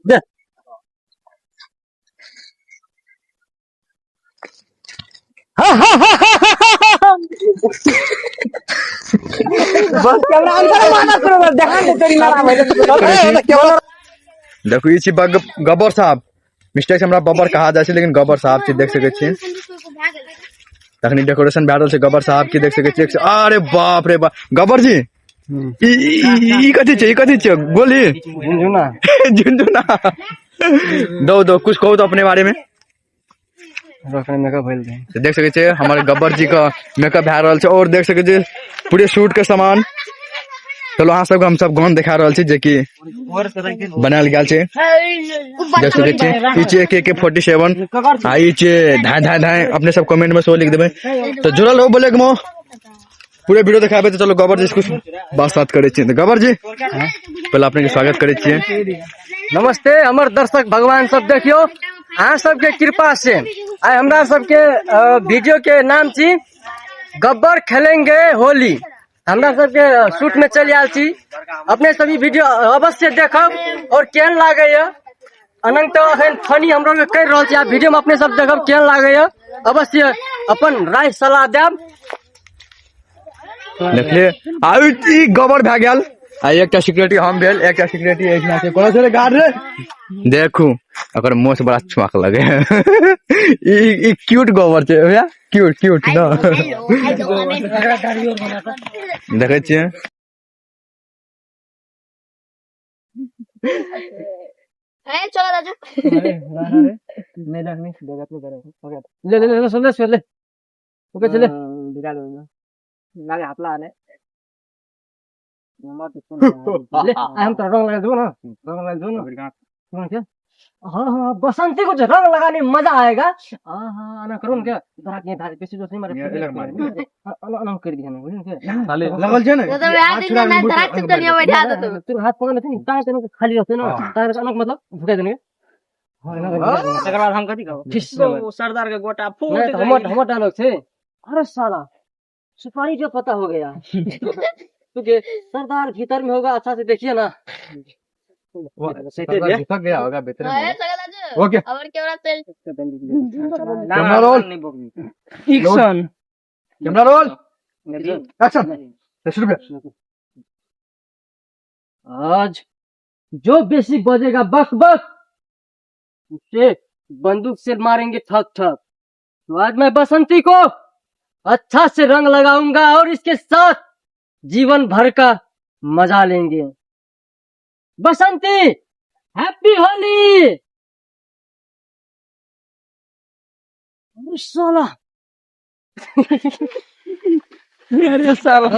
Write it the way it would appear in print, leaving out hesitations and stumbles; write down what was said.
दे बस कैमरा अंदर माना करो बस देखा दे तेरी मारा भाई देखो ये छी गब्बर साहब मिस्टेक से हमरा बब्बर कहा जाय छै लेकिन गब्बर साहब छी देख सके छी तखनी डेकोरेशन भए रहल छै गब्बर साहब की देख सके छी अरे बाप रे बाप गब्बर जी ई कथी छै गोली झुनझुना झुनझुना दो कुछ कहो तो अपने बारे में मेकअप भेल तो देख सके छे हमारे गब्बर जी का मेकअप भए रहल छै और देख सके छे पूरे शूट के सामान चलो अहाँ सबके हम सब गान दिखा रहल छी जे कि बनायल गेल छै देख सके छी ई छै AK-47 आ ई छै धाय धाय धाय अपने सब कमेंट में सो लिख देबे तो जुड़ल हो बोले के पूरे वीडियो दिखाबे तो चलो गब्बर जी से कुछ बात करे छी तो गब्बर जी पहले अपने के स्वागत करे छी नमस्ते हमर दर्शक भगवान सब देखियो अहाँ सबके कृपा से आइ हमरा सबके वीडियो के नाम छी गब्बर खेलेंगे होली हमरा सबके शूट में चल आयल छी अपने सभी वीडियो अवश्य देखब और केहन लागैया अनंत एहन फनी हमरो के कह रहल छी आ वीडियो में अपने सब देखब केहन लागैया अवश्य अपन राय सलाह देब देखले आउ ई गब्बर भए गेल आ एकटा सिक्योरिटी हम भेल एकटा सिक्योरिटी एजना छै कोनो छले गार्ड रे देखू ओकर मोछ बड़ा चमक लगे ई क्यूट गब्बर छै भैया क्यूट ना देखे छियै चलो राजू नहीं लगनी देगा तो करे ले संदेश ले ओके चले बिगा दो लागे हाथ ला ने ले हम तो रंग लगा दो ना सुन क्या हाँ बसंती को जो रंग लगाने में मजा आएगा हाँ ना करो क्या धरा के धारे पीछे जो सही मारे अलग कर दिया ना साले लगल छै ना तो यार दिन ना धरा के तनिया बैठा दो तू हाथ पकड़ लेते तार तेरे खाली रहते ना तार अचानक मतलब भुका देंगे तकर बाद हम कथी कहब सरदार के गोटा फूट हम डायलॉग थे अरे साला सुपारी जो पता हो गया क्योंकि सरदार भीतर में होगा अच्छा से देखिए ना थक गया होगा बेहतर चलो राजू ओके और क्या रहा तेल camera roll action camera roll action शुरू आज जो बेसी बजेगा बक बक उसे बंदूक से मारेंगे ठक ठक तो आज मैं बसंती को अच्छा से रंग लगाऊंगा और इसके साथ जीवन भर का मजा लेंगे बसंती हैप्पी होली साला अरे साला